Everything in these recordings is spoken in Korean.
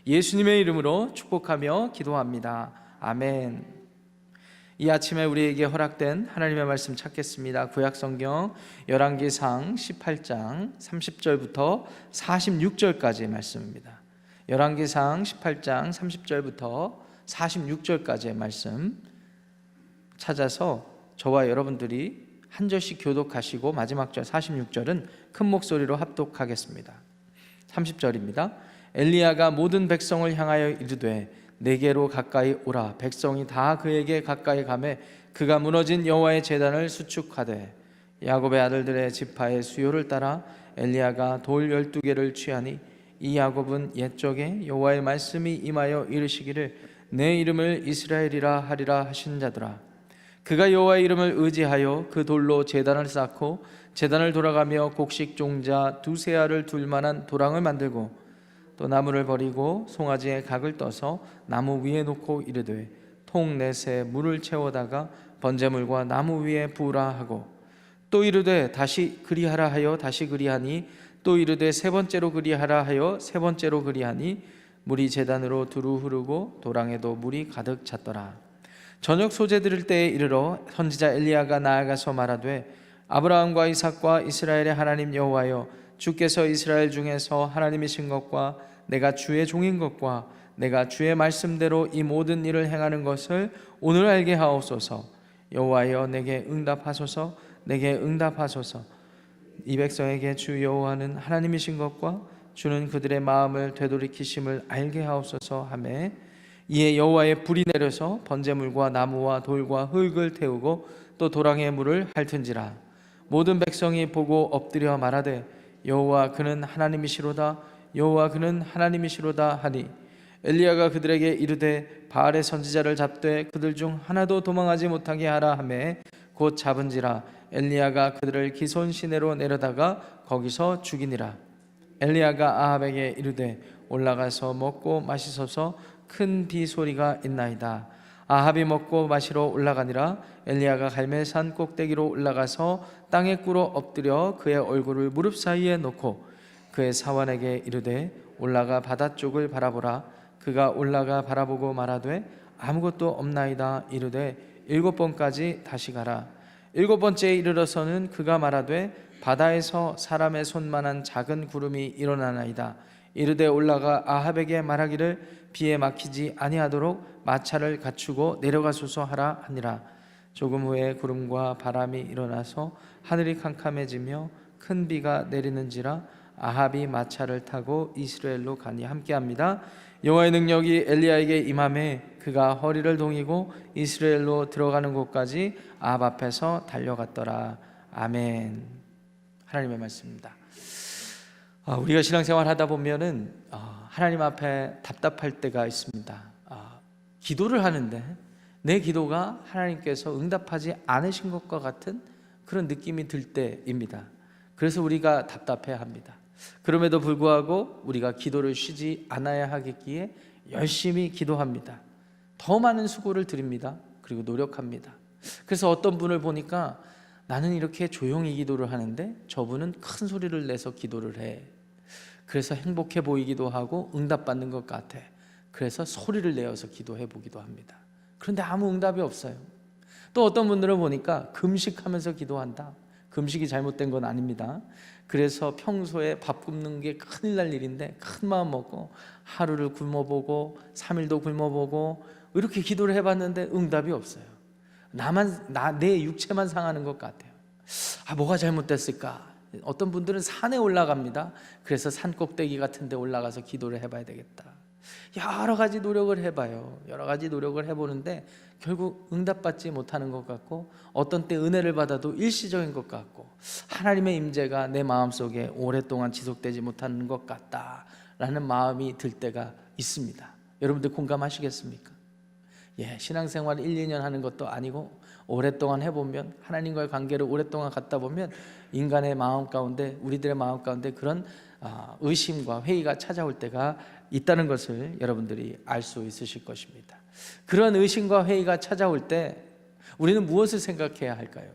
예수님의 이름으로 축복하며 기도합니다. 아멘. 이 아침에 우리에게 허락된 하나님의 말씀 찾겠습니다. 구약성경 열왕기상 18장 30절부터 46절까지의 말씀입니다. 열왕기상 18장 30절부터 46절까지의 말씀 찾아서 저와 여러분들이 한 절씩 교독하시고 마지막 절 46절은 큰 목소리로 합독하겠습니다. 30절입니다. 엘리야가 모든 백성을 향하여 이르되 내게로 가까이 오라. 백성이 다 그에게 가까이 가매 그가 무너진 여호와의 제단을 수축하되 야곱의 아들들의 지파의 수요를 따라 엘리야가 돌 12개를 취하니 이 야곱은 옛적에 여호와의 말씀이 임하여 이르시기를 내 이름을 이스라엘이라 하리라 하신 자더라. 그가 여호와의 이름을 의지하여 그 돌로 제단을 쌓고 제단을 돌아가며 곡식 종자 두세 알을 둘 만한 도랑을 만들고 또 나무를 버리고 송아지에 각을 떠서 나무 위에 놓고 이르되 통 넷에 물을 채워다가 번제물과 나무 위에 부으라 하고 또 이르되 다시 그리하라 하여 다시 그리하니 또 이르되 세 번째로 그리하라 하여 세 번째로 그리하니 물이 제단으로 두루 흐르고 도랑에도 물이 가득 찼더라. 저녁 소재 들을 때에 이르러 선지자 엘리야가 나아가서 말하되 아브라함과 이삭과 이스라엘의 하나님 여호와여 주께서 이스라엘 중에서 하나님이신 것과 내가 주의 종인 것과 내가 주의 말씀대로 이 모든 일을 행하는 것을 오늘 알게 하옵소서. 여호와여 내게 응답하소서. 내게 응답하소서. 이 백성에게 주 여호와는 하나님이신 것과 주는 그들의 마음을 되돌이키심을 알게 하옵소서 하매 이에 여호와의 불이 내려서 번제물과 나무와 돌과 흙을 태우고 또 도랑의 물을 핥은지라. 모든 백성이 보고 엎드려 말하되 여호와 그는 하나님이시로다. 여호와 그는 하나님이시로다 하니 엘리야가 그들에게 이르되 바알의 선지자를 잡되 그들 중 하나도 도망하지 못하게 하라 하매 곧 잡은지라. 엘리야가 그들을 기손 시내로 내려다가 거기서 죽이니라. 엘리야가 아합에게 이르되 올라가서 먹고 마시소서. 큰 비 소리가 있나이다. 아합이 먹고 마시러 올라가니라. 엘리야가 갈멜산 꼭대기로 올라가서 땅에 꿇어 엎드려 그의 얼굴을 무릎 사이에 놓고 그의 사환에게 이르되 올라가 바다 쪽을 바라보라. 그가 올라가 바라보고 말하되 아무것도 없나이다. 이르되 7번까지 다시 가라. 7번째에 이르러서는 그가 말하되 바다에서 사람의 손만한 작은 구름이 일어나나이다. 이르되 올라가 아합에게 말하기를 비에 막히지 아니하도록 마차를 갖추고 내려가소서 하라 하니라. 조금 후에 구름과 바람이 일어나서 하늘이 캄캄해지며 큰 비가 내리는지라. 아합이 마차를 타고 이스라엘로 가니 함께합니다. 여호와의 능력이 엘리야에게 임하매 그가 허리를 동이고 이스라엘로 들어가는 곳까지 아합 앞에서 달려갔더라. 아멘. 하나님의 말씀입니다. 우리가 신앙생활 하다 보면은 하나님 앞에 답답할 때가 있습니다. 기도를 하는데 내 기도가 하나님께서 응답하지 않으신 것과 같은 그런 느낌이 들 때입니다. 그래서 우리가 답답해합니다. 그럼에도 불구하고 우리가 기도를 쉬지 않아야 하겠기에 열심히 기도합니다. 더 많은 수고를 드립니다. 그리고 노력합니다. 그래서 어떤 분을 보니까 나는 이렇게 조용히 기도를 하는데 저분은 큰 소리를 내서 기도를 해. 그래서 행복해 보이기도 하고 응답받는 것 같아. 그래서 소리를 내어서 기도해 보기도 합니다. 그런데 아무 응답이 없어요. 또 어떤 분들은 보니까 금식하면서 기도한다. 금식이 잘못된 건 아닙니다. 그래서 평소에 밥 굶는 게 큰일 날 일인데 큰 마음 먹고 하루를 굶어보고 3일도 굶어보고 이렇게 기도를 해봤는데 응답이 없어요. 내 육체만 상하는 것 같아요. 뭐가 잘못됐을까? 어떤 분들은 산에 올라갑니다. 그래서 산 꼭대기 같은 데 올라가서 기도를 해봐야 되겠다. 여러 가지 노력을 해봐요. 여러 가지 노력을 해보는데 결국 응답받지 못하는 것 같고 어떤 때 은혜를 받아도 일시적인 것 같고 하나님의 임재가 내 마음속에 오랫동안 지속되지 못하는 것 같다라는 마음이 들 때가 있습니다. 여러분들 공감하시겠습니까? 신앙생활 1, 2년 하는 것도 아니고 오랫동안 해보면 하나님과의 관계를 오랫동안 갖다 보면 인간의 마음 가운데 우리들의 마음 가운데 그런 의심과 회의가 찾아올 때가 있다는 것을 여러분들이 알 수 있으실 것입니다. 그런 의심과 회의가 찾아올 때 우리는 무엇을 생각해야 할까요?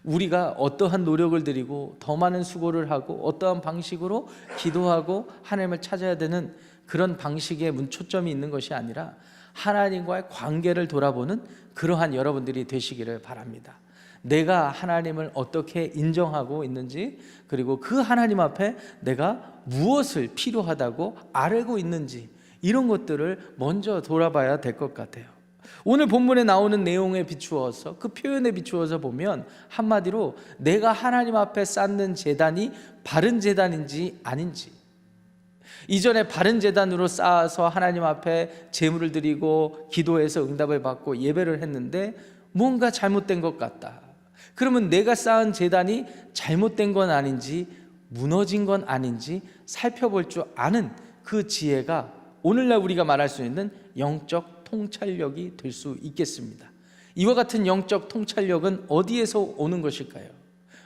우리가 어떠한 노력을 들이고 더 많은 수고를 하고 어떠한 방식으로 기도하고 하나님을 찾아야 되는 그런 방식의 초점이 있는 것이 아니라 하나님과의 관계를 돌아보는 그러한 여러분들이 되시기를 바랍니다. 내가 하나님을 어떻게 인정하고 있는지, 그리고 그 하나님 앞에 내가 무엇을 필요하다고 알고 있는지, 이런 것들을 먼저 돌아봐야 될 것 같아요. 오늘 본문에 나오는 내용에 비추어서, 그 표현에 비추어서 보면 한마디로 내가 하나님 앞에 쌓는 제단이 바른 제단인지 아닌지, 이전에 바른 제단으로 쌓아서 하나님 앞에 제물을 드리고 기도해서 응답을 받고 예배를 했는데 뭔가 잘못된 것 같다. 그러면 내가 쌓은 제단이 잘못된 건 아닌지, 무너진 건 아닌지 살펴볼 줄 아는 그 지혜가 오늘날 우리가 말할 수 있는 영적 통찰력이 될 수 있겠습니다. 이와 같은 영적 통찰력은 어디에서 오는 것일까요?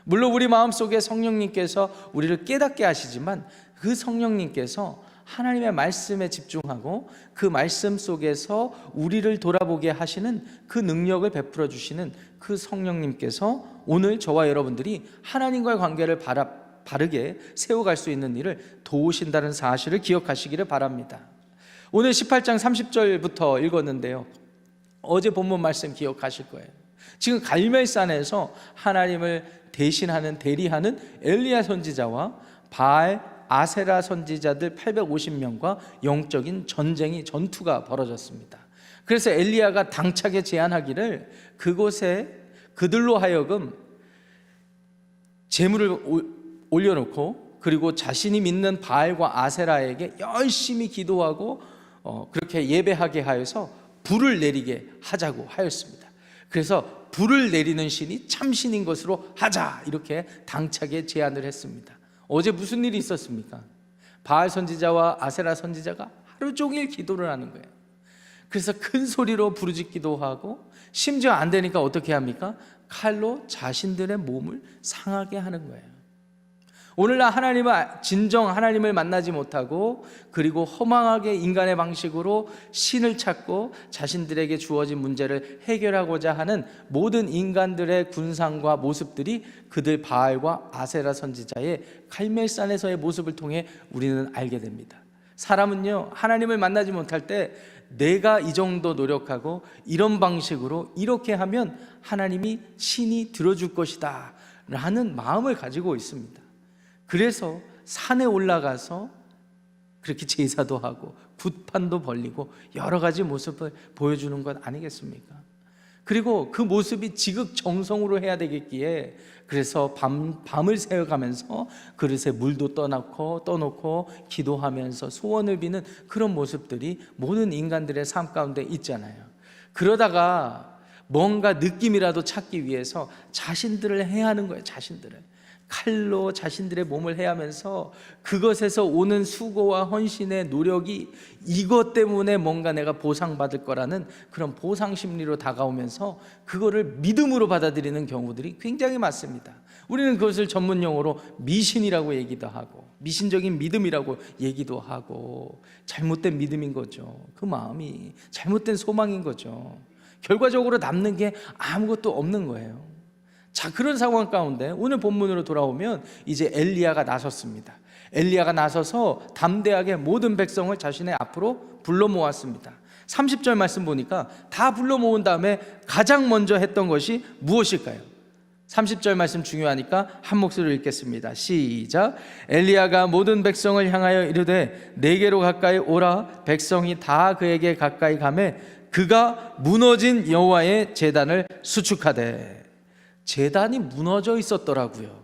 물론 우리 마음속에 성령님께서 우리를 깨닫게 하시지만, 그 성령님께서 하나님의 말씀에 집중하고 그 말씀 속에서 우리를 돌아보게 하시는 그 능력을 베풀어 주시는 그 성령님께서 오늘 저와 여러분들이 하나님과의 관계를 바르게 세워갈 수 있는 일을 도우신다는 사실을 기억하시기를 바랍니다. 오늘 18장 30절부터 읽었는데요, 어제 본문 말씀 기억하실 거예요. 지금 갈멜산에서 하나님을 대리하는 엘리야 선지자와 바알, 아세라 선지자들 850명과 영적인 전투가 벌어졌습니다. 그래서 엘리야가 당차게 제안하기를 그곳에 그들로 하여금 제물을 올려놓고, 그리고 자신이 믿는 바알과 아세라에게 열심히 기도하고 그렇게 예배하게 하여서 불을 내리게 하자고 하였습니다. 그래서 불을 내리는 신이 참신인 것으로 하자, 이렇게 당차게 제안을 했습니다. 어제 무슨 일이 있었습니까? 바알 선지자와 아세라 선지자가 하루 종일 기도를 하는 거예요. 그래서 큰 소리로 부르짖기도 하고, 심지어 안 되니까 어떻게 합니까? 칼로 자신들의 몸을 상하게 하는 거예요. 오늘날 진정 하나님을 만나지 못하고, 그리고 허망하게 인간의 방식으로 신을 찾고 자신들에게 주어진 문제를 해결하고자 하는 모든 인간들의 군상과 모습들이 그들 바알과 아세라 선지자의 갈멜산에서의 모습을 통해 우리는 알게 됩니다. 사람은요, 하나님을 만나지 못할 때 내가 이 정도 노력하고 이런 방식으로 이렇게 하면 하나님이 신이 들어줄 것이다 라는 마음을 가지고 있습니다. 그래서 산에 올라가서 그렇게 제사도 하고 굿판도 벌리고 여러 가지 모습을 보여주는 것 아니겠습니까? 그리고 그 모습이 지극정성으로 해야 되겠기에, 그래서 밤을 새워가면서 그릇에 물도 떠놓고 기도하면서 소원을 비는 그런 모습들이 모든 인간들의 삶 가운데 있잖아요. 그러다가 뭔가 느낌이라도 찾기 위해서 자신들을 해하는 거예요. 자신들을 칼로 자신들의 몸을 해하면서 그것에서 오는 수고와 헌신의 노력이 이것 때문에 뭔가 내가 보상받을 거라는 그런 보상 심리로 다가오면서 그거를 믿음으로 받아들이는 경우들이 굉장히 많습니다. 우리는 그것을 전문 용어로 미신이라고 얘기도 하고, 미신적인 믿음이라고 얘기도 하고, 잘못된 믿음인 거죠. 그 마음이 잘못된 소망인 거죠. 결과적으로 남는 게 아무것도 없는 거예요. 자, 그런 상황 가운데 오늘 본문으로 돌아오면 이제 엘리야가 나섰습니다. 엘리야가 나서서 담대하게 모든 백성을 자신의 앞으로 불러 모았습니다. 30절 말씀 보니까 다 불러 모은 다음에 가장 먼저 했던 것이 무엇일까요? 30절 말씀 중요하니까 한 목소리로 읽겠습니다. 시작. 엘리야가 모든 백성을 향하여 이르되 내게로 가까이 오라. 백성이 다 그에게 가까이 가매 그가 무너진 여호와의 제단을 수축하되. 제단이 무너져 있었더라고요.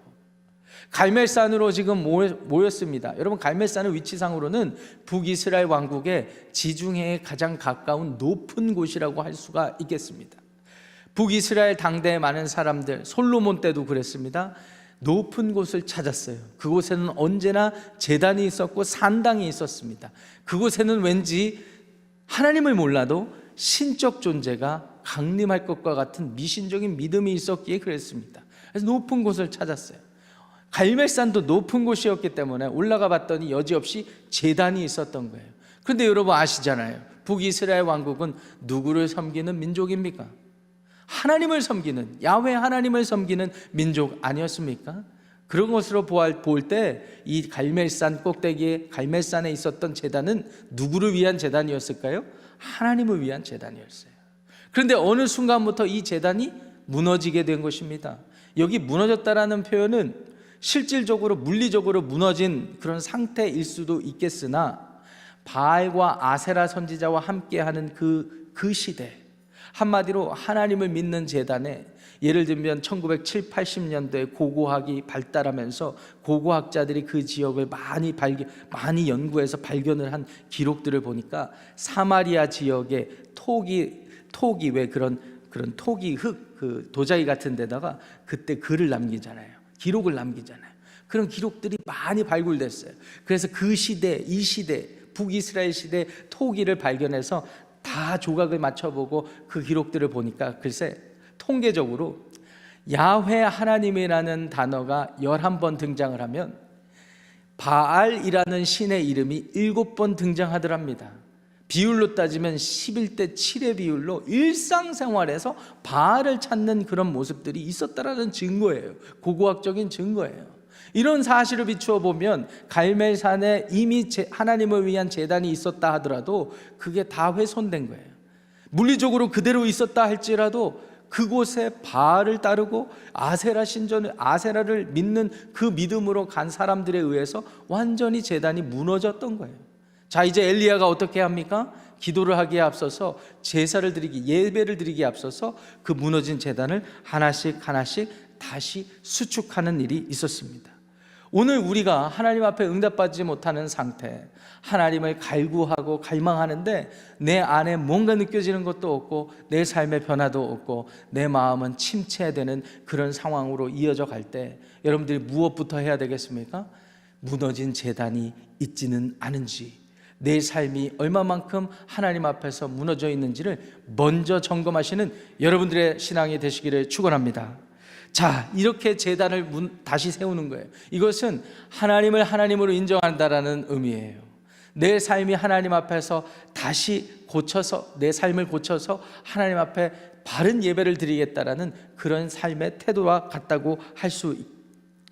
갈멜산으로 지금 모였습니다. 여러분, 갈멜산은 위치상으로는 북이스라엘 왕국의 지중해에 가장 가까운 높은 곳이라고 할 수가 있겠습니다. 북이스라엘 당대에 많은 사람들, 솔로몬 때도 그랬습니다. 높은 곳을 찾았어요. 그곳에는 언제나 제단이 있었고 산당이 있었습니다. 그곳에는 왠지 하나님을 몰라도 신적 존재가 강림할 것과 같은 미신적인 믿음이 있었기에 그랬습니다. 그래서 높은 곳을 찾았어요. 갈멜산도 높은 곳이었기 때문에 올라가 봤더니 여지없이 제단이 있었던 거예요. 그런데 여러분 아시잖아요. 북이스라엘 왕국은 누구를 섬기는 민족입니까? 하나님을 섬기는, 야훼 하나님을 섬기는 민족 아니었습니까? 그런 것으로 볼 때 이 갈멜산 꼭대기에 갈멜산에 있었던 제단은 누구를 위한 제단이었을까요? 하나님을 위한 제단이었어요. 그런데 어느 순간부터 이 제단이 무너지게 된 것입니다. 여기 무너졌다라는 표현은 실질적으로 물리적으로 무너진 그런 상태일 수도 있겠으나 바알과 아세라 선지자와 함께하는 그 시대, 한마디로 하나님을 믿는 제단에, 예를 들면 1970, 80년대에 고고학이 발달하면서 고고학자들이 그 지역을 많이 연구해서 발견을 한 기록들을 보니까 사마리아 지역의 톡이 왜 그런 톡이 그 도자기 같은 데다가 그때 글을 남기잖아요. 기록을 남기잖아요. 그런 기록들이 많이 발굴됐어요. 그래서 그 시대, 이 시대, 북이스라엘 시대 토기를 발견해서 다 조각을 맞춰보고 그 기록들을 보니까 글쎄 통계적으로 야훼 하나님이라는 단어가 11번 등장을 하면 바알이라는 신의 이름이 7번 등장하더랍니다. 비율로 따지면 11대 7의 비율로 일상생활에서 바알을 찾는 그런 모습들이 있었다라는 증거예요. 고고학적인 증거예요. 이런 사실을 비추어 보면 갈멜산에 이미 하나님을 위한 제단이 있었다 하더라도 그게 다 훼손된 거예요. 물리적으로 그대로 있었다 할지라도 그곳에 바알을 따르고 아세라를 믿는 그 믿음으로 간 사람들에 의해서 완전히 제단이 무너졌던 거예요. 자, 이제 엘리야가 어떻게 합니까? 기도를 하기에 앞서서 제사를 드리기, 예배를 드리기에 앞서서 그 무너진 제단을 하나씩 다시 수축하는 일이 있었습니다. 오늘 우리가 하나님 앞에 응답받지 못하는 상태, 하나님을 갈구하고 갈망하는데 내 안에 뭔가 느껴지는 것도 없고 내 삶의 변화도 없고 내 마음은 침체되는 그런 상황으로 이어져 갈 때 여러분들이 무엇부터 해야 되겠습니까? 무너진 제단이 있지는 않은지, 내 삶이 얼마만큼 하나님 앞에서 무너져 있는지를 먼저 점검하시는 여러분들의 신앙이 되시기를 축원합니다. 자, 이렇게 제단을 다시 세우는 거예요. 이것은 하나님을 하나님으로 인정한다라는 의미예요. 내 삶이 하나님 앞에서 다시 고쳐서, 내 삶을 고쳐서 하나님 앞에 바른 예배를 드리겠다라는 그런 삶의 태도와 같다고 할 수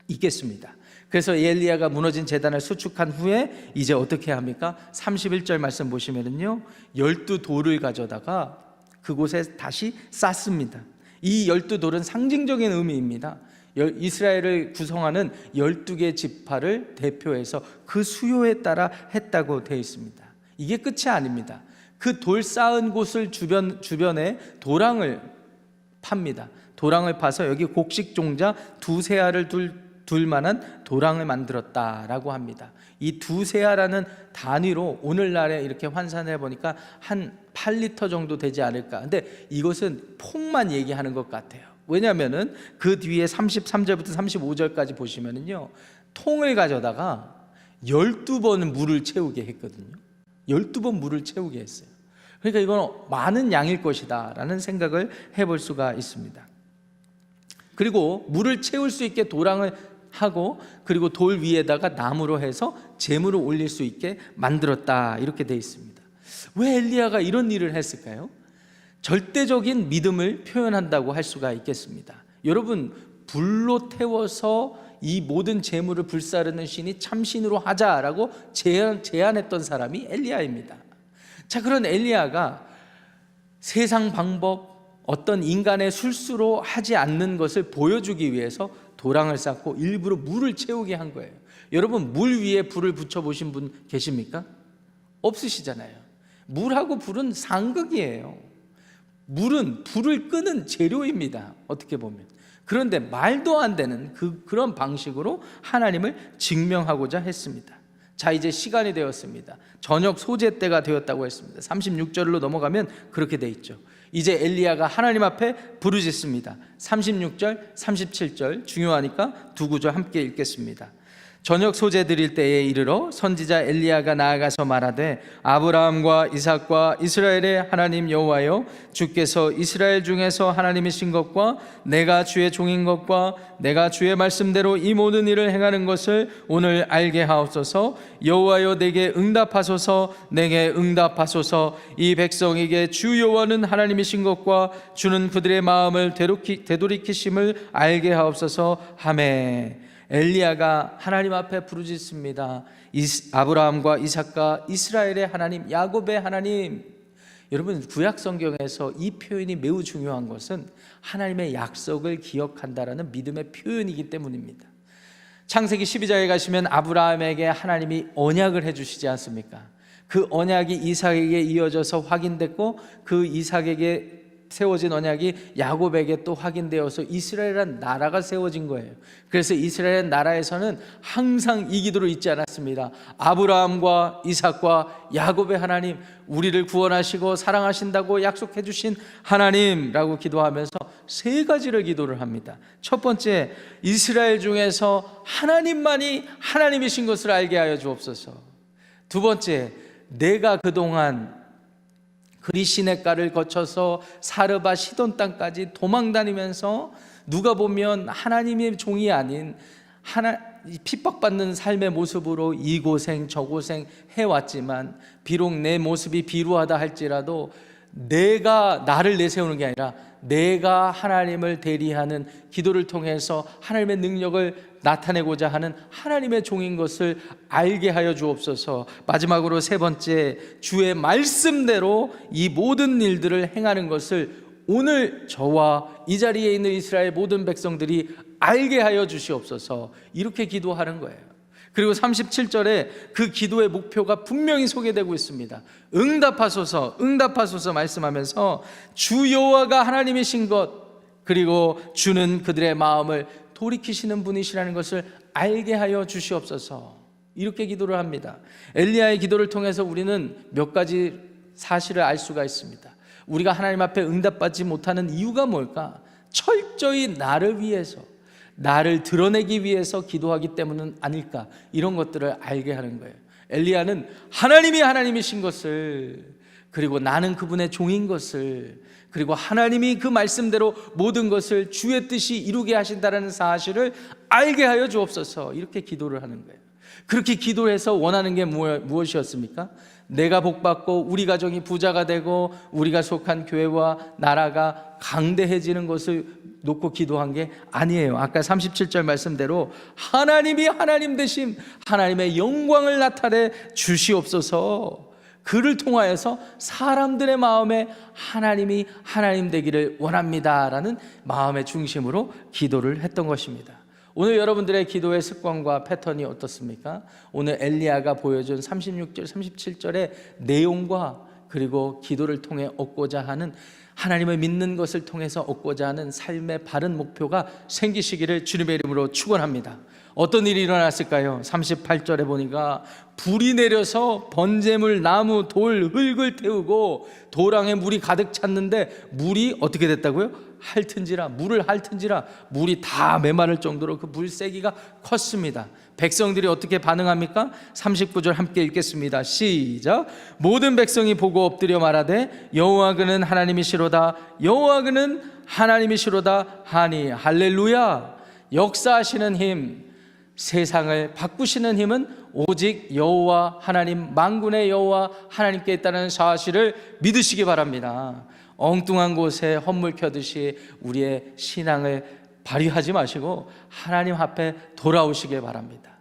있겠습니다. 그래서 엘리야가 무너진 제단을 수축한 후에 이제 어떻게 합니까? 31절 말씀 보시면은요, 12돌을 가져다가 그곳에 다시 쌓습니다. 이 12돌은 상징적인 의미입니다. 이스라엘을 구성하는 12개 지파를 대표해서 그 수요에 따라 했다고 되어 있습니다. 이게 끝이 아닙니다. 그 돌 쌓은 곳을 주변에 도랑을 팝니다. 도랑을 파서 여기 곡식 종자 2세알을 둘 만한 도랑을 만들었다라고 합니다. 이 2세알이라는 단위로 오늘날에 이렇게 환산해 보니까 한 8리터 정도 되지 않을까. 근데 이것은 폭만 얘기하는 것 같아요. 왜냐하면은 그 뒤에 33절부터 35절까지 보시면은요, 통을 가져다가 12번 물을 채우게 했거든요. 12번 물을 채우게 했어요. 그러니까 이건 많은 양일 것이다 라는 생각을 해볼 수가 있습니다. 그리고 물을 채울 수 있게 도랑을 하고, 그리고 돌 위에다가 나무로 해서 제물을 올릴 수 있게 만들었다, 이렇게 되어 있습니다. 왜 엘리야가 이런 일을 했을까요? 절대적인 믿음을 표현한다고 할 수가 있겠습니다. 여러분, 불로 태워서 이 모든 제물을 불사르는 신이 참신으로 하자라고 제안했던 사람이 엘리야입니다. 자, 그런 엘리야가 세상 방법, 어떤 인간의 술수로 하지 않는 것을 보여주기 위해서 도랑을 쌓고 일부러 물을 채우게 한 거예요. 여러분, 물 위에 불을 붙여보신 분 계십니까? 없으시잖아요. 물하고 불은 상극이에요. 물은 불을 끄는 재료입니다, 어떻게 보면. 그런데 말도 안 되는 그런 방식으로 하나님을 증명하고자 했습니다. 자, 이제 시간이 되었습니다. 저녁 소제 때가 되었다고 했습니다. 36절로 넘어가면 그렇게 돼 있죠. 이제 엘리야가 하나님 앞에 부르짖습니다. 36절, 37절 중요하니까 두 구절 함께 읽겠습니다. 저녁 소제 드릴 때에 이르러 선지자 엘리야가 나아가서 말하되, 아브라함과 이삭과 이스라엘의 하나님 여호와여, 주께서 이스라엘 중에서 하나님이신 것과 내가 주의 종인 것과 내가 주의 말씀대로 이 모든 일을 행하는 것을 오늘 알게 하옵소서. 여호와여, 내게 응답하소서. 내게 응답하소서. 이 백성에게 주 여호와는 하나님이신 것과 주는 그들의 마음을 되돌이키심을 알게 하옵소서. 아멘. 엘리야가 하나님 앞에 부르짖습니다. 아브라함과 이삭과 이스라엘의 하나님, 야곱의 하나님. 여러분, 구약 성경에서 이 표현이 매우 중요한 것은 하나님의 약속을 기억한다라는 믿음의 표현이기 때문입니다. 창세기 12장에 가시면 아브라함에게 하나님이 언약을 해주시지 않습니까? 그 언약이 이삭에게 이어져서 확인됐고, 그 이삭에게 세워진 언약이 야곱에게 또 확인되어서 이스라엘이라는 나라가 세워진 거예요. 그래서 이스라엘 나라에서는 항상 이 기도를 잊지 않았습니다. 아브라함과 이삭과 야곱의 하나님, 우리를 구원하시고 사랑하신다고 약속해 주신 하나님라고 기도하면서 세 가지를 기도를 합니다. 첫 번째, 이스라엘 중에서 하나님만이 하나님이신 것을 알게 하여 주옵소서. 두 번째, 내가 그동안 그리시네가를 거쳐서 사르바 시돈 땅까지 도망다니면서 누가 보면 하나님의 종이 아닌 핍박받는 삶의 모습으로 이 고생 저 고생 해왔지만, 비록 내 모습이 비루하다 할지라도 내가 나를 내세우는 게 아니라 내가 하나님을 대리하는 기도를 통해서 하나님의 능력을 나타내고자 하는 하나님의 종인 것을 알게 하여 주옵소서. 마지막으로 세 번째, 주의 말씀대로 이 모든 일들을 행하는 것을 오늘 저와 이 자리에 있는 이스라엘 모든 백성들이 알게 하여 주시옵소서. 이렇게 기도하는 거예요. 그리고 37절에 그 기도의 목표가 분명히 소개되고 있습니다. 응답하소서, 응답하소서 말씀하면서 주 여호와가 하나님이신 것, 그리고 주는 그들의 마음을 돌이키시는 분이시라는 것을 알게 하여 주시옵소서. 이렇게 기도를 합니다. 엘리야의 기도를 통해서 우리는 몇 가지 사실을 알 수가 있습니다. 우리가 하나님 앞에 응답받지 못하는 이유가 뭘까? 철저히 나를 위해서, 나를 드러내기 위해서 기도하기 때문은 아닐까? 이런 것들을 알게 하는 거예요. 엘리야는 하나님이 하나님이신 것을, 그리고 나는 그분의 종인 것을, 그리고 하나님이 그 말씀대로 모든 것을 주의 뜻이 이루게 하신다는 사실을 알게 하여 주옵소서. 이렇게 기도를 하는 거예요. 그렇게 기도해서 원하는 게 무엇이었습니까? 내가 복받고 우리 가정이 부자가 되고 우리가 속한 교회와 나라가 강대해지는 것을 놓고 기도한 게 아니에요. 아까 37절 말씀대로 하나님이 하나님 되심, 하나님의 영광을 나타내 주시옵소서. 그를 통하여서 사람들의 마음에 하나님이 하나님 되기를 원합니다라는 마음의 중심으로 기도를 했던 것입니다. 오늘 여러분들의 기도의 습관과 패턴이 어떻습니까? 오늘 엘리야가 보여준 36절, 37절의 내용과 그리고 기도를 통해 얻고자 하는, 하나님을 믿는 것을 통해서 얻고자 하는 삶의 바른 목표가 생기시기를 주님의 이름으로 축원합니다. 어떤 일이 일어났을까요? 38절에 보니까 불이 내려서 번제물, 나무, 돌, 흙을 태우고 도랑에 물이 가득 찼는데 물이 어떻게 됐다고요? 핥은지라, 물을 핥은지라 물이 다 메마를 정도로 그 물세기가 컸습니다. 백성들이 어떻게 반응합니까? 39절 함께 읽겠습니다. 시작. 모든 백성이 보고 엎드려 말하되 여호와 그는 하나님이시로다, 여호와 그는 하나님이시로다 하니. 할렐루야. 역사하시는 힘, 세상을 바꾸시는 힘은 오직 여호와 하나님, 만군의 여호와 하나님께 있다는 사실을 믿으시기 바랍니다. 엉뚱한 곳에 헌물 켜듯이 우리의 신앙을 발휘하지 마시고 하나님 앞에 돌아오시길 바랍니다.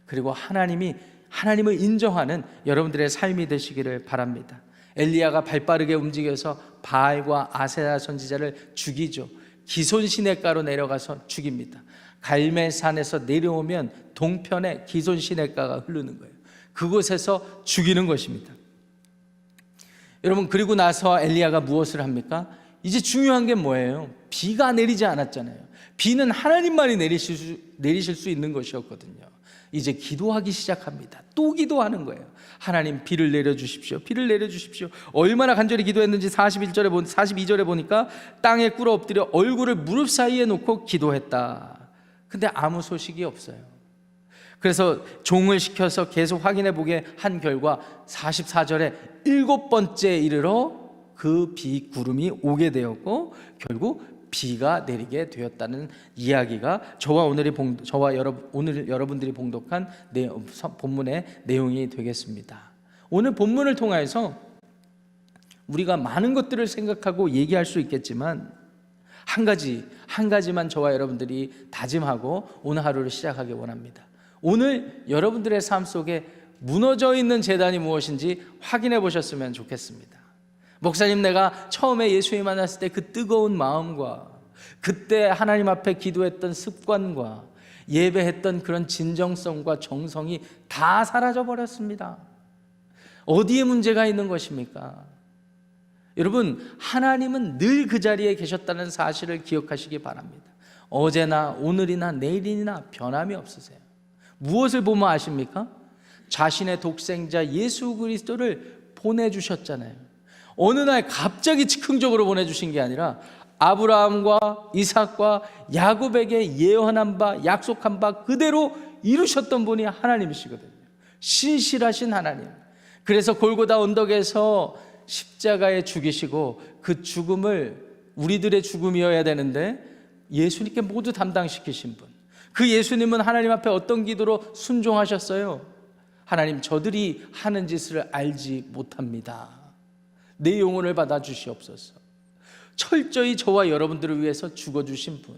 그리고 하나님을 인정하는 여러분들의 삶이 되시기를 바랍니다. 엘리야가 발빠르게 움직여서 바알과 아세라 선지자를 죽이죠. 기손 시냇가로 내려가서 죽입니다. 갈멜산에서 내려오면 동편에 기손 시냇가가 흐르는 거예요. 그곳에서 죽이는 것입니다. 여러분, 그리고 나서 엘리야가 무엇을 합니까? 이제 중요한 게 뭐예요? 비가 내리지 않았잖아요. 비는 하나님만이 내리실 수 있는 것이었거든요. 이제 기도하기 시작합니다. 또 기도하는 거예요. 하나님, 비를 내려주십시오. 비를 내려주십시오. 얼마나 간절히 기도했는지 42절에 보니까 땅에 꿇어 엎드려 얼굴을 무릎 사이에 놓고 기도했다. 근데 아무 소식이 없어요. 그래서 종을 시켜서 계속 확인해 보게 한 결과 44절에 7번째 이르러 그 비구름이 오게 되었고 결국 비가 내리게 되었다는 이야기가 오늘 여러분들이 봉독한 본문의 내용이 되겠습니다. 오늘 본문을 통해서 우리가 많은 것들을 생각하고 얘기할 수 있겠지만 한 가지만 저와 여러분들이 다짐하고 오늘 하루를 시작하기 원합니다. 오늘 여러분들의 삶 속에 무너져 있는 제단이 무엇인지 확인해 보셨으면 좋겠습니다. 목사님, 내가 처음에 예수님 만났을 때 그 뜨거운 마음과 그때 하나님 앞에 기도했던 습관과 예배했던 그런 진정성과 정성이 다 사라져 버렸습니다. 어디에 문제가 있는 것입니까? 여러분, 하나님은 늘 그 자리에 계셨다는 사실을 기억하시기 바랍니다. 어제나 오늘이나 내일이나 변함이 없으세요. 무엇을 보면 아십니까? 자신의 독생자 예수 그리스도를 보내주셨잖아요. 어느 날 갑자기 즉흥적으로 보내주신 게 아니라 아브라함과 이삭과 야곱에게 예언한 바, 약속한 바 그대로 이루셨던 분이 하나님이시거든요. 신실하신 하나님. 그래서 골고다 언덕에서 십자가에 죽이시고 그 죽음을 우리들의 죽음이어야 되는데 예수님께 모두 담당시키신 분. 그 예수님은 하나님 앞에 어떤 기도로 순종하셨어요? 하나님, 저들이 하는 짓을 알지 못합니다. 내 영혼을 받아주시옵소서. 철저히 저와 여러분들을 위해서 죽어주신 분.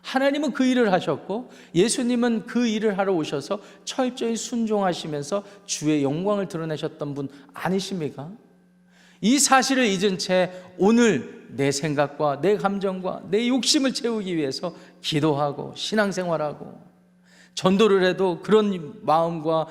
하나님은 그 일을 하셨고 예수님은 그 일을 하러 오셔서 철저히 순종하시면서 주의 영광을 드러내셨던 분 아니십니까? 이 사실을 잊은 채 오늘 내 생각과 내 감정과 내 욕심을 채우기 위해서 기도하고 신앙생활하고 전도를 해도 그런 마음과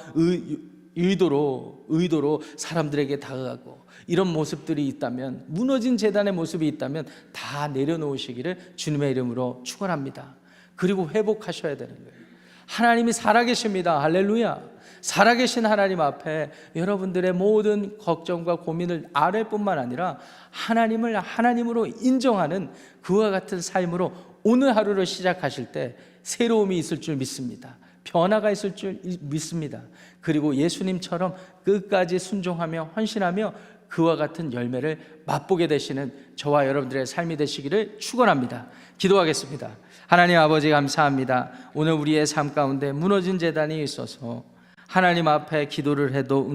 의도로 사람들에게 다가가고 이런 모습들이 있다면, 무너진 제단의 모습이 있다면 다 내려놓으시기를 주님의 이름으로 축원합니다. 그리고 회복하셔야 되는 거예요. 하나님이 살아계십니다. 할렐루야. 살아계신 하나님 앞에 여러분들의 모든 걱정과 고민을 아뢰 뿐만 아니라 하나님을 하나님으로 인정하는 그와 같은 삶으로 오늘 하루를 시작하실 때 새로움이 있을 줄 믿습니다. 변화가 있을 줄 믿습니다. 그리고 예수님처럼 끝까지 순종하며 헌신하며 그와 같은 열매를 맛보게 되시는 저와 여러분들의 삶이 되시기를 축원합니다. 기도하겠습니다. 하나님 아버지, 감사합니다. 오늘 우리의 삶 가운데 무너진 제단이 있어서 하나님 앞에 기도를 해도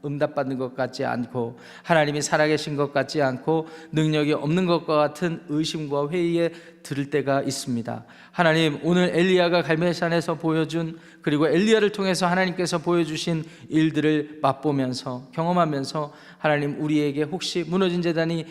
응답받는 것 같지 않고 하나님이 살아계신 것 같지 않고 능력이 없는 것과 같은 의심과 회의에 들을 때가 있습니다. 하나님, 오늘 엘리야가 갈멜산에서 보여준, 그리고 엘리야를 통해서 하나님께서 보여주신 일들을 맛보면서 경험하면서 하나님, 우리에게 혹시 무너진 제단이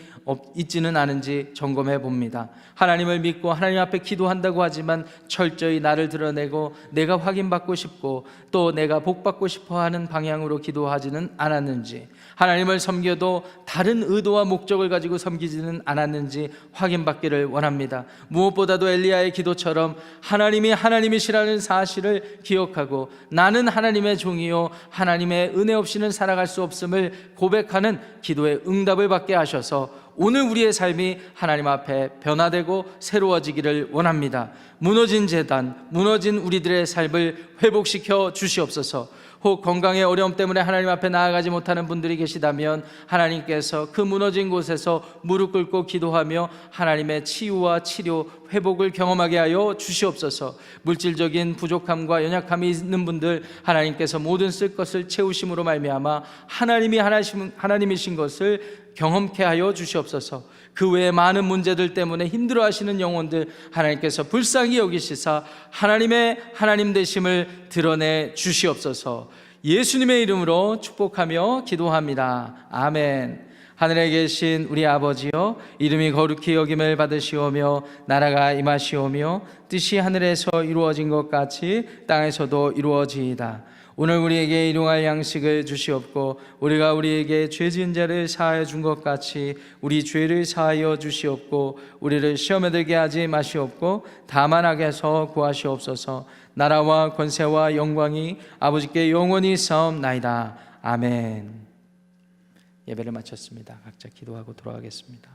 있지는 않은지 점검해 봅니다. 하나님을 믿고 하나님 앞에 기도한다고 하지만 철저히 나를 드러내고 내가 확인받고 싶고 또 내가 복받고 싶어 하는 방향으로 기도하지는 않았는지, 하나님을 섬겨도 다른 의도와 목적을 가지고 섬기지는 않았는지 확인받기를 원합니다. 무엇보다도 엘리야의 기도처럼 하나님이 하나님이시라는 사실을 기억하고 나는 하나님의 종이요 하나님의 은혜 없이는 살아갈 수 없음을 고백하는 기도의 응답을 받게 하셔서 오늘 우리의 삶이 하나님 앞에 변화되고 새로워지기를 원합니다. 무너진 제단, 무너진 우리들의 삶을 회복시켜 주시옵소서. 혹 건강의 어려움 때문에 하나님 앞에 나아가지 못하는 분들이 계시다면 하나님께서 그 무너진 곳에서 무릎 꿇고 기도하며 하나님의 치유와 치료, 회복을 경험하게 하여 주시옵소서. 물질적인 부족함과 연약함이 있는 분들 하나님께서 모든 쓸 것을 채우심으로 말미암아 하나님이 하나님이신 것을 경험케 하여 주시옵소서. 그 외에 많은 문제들 때문에 힘들어하시는 영혼들 하나님께서 불쌍히 여기시사 하나님의 하나님 되심을 드러내 주시옵소서. 예수님의 이름으로 축복하며 기도합니다. 아멘. 하늘에 계신 우리 아버지여, 이름이 거룩히 여김을 받으시오며 나라가 임하시오며 뜻이 하늘에서 이루어진 것 같이 땅에서도 이루어지이다. 오늘 우리에게 일용할 양식을 주시옵고 우리가 우리에게 죄 지은 자를 사하여 준 것 같이 우리 죄를 사하여 주시옵고 우리를 시험에 들게 하지 마시옵고 다만 악에서 구하시옵소서. 나라와 권세와 영광이 아버지께 영원히 있사옵나이다. 아멘. 예배를 마쳤습니다. 각자 기도하고 돌아가겠습니다.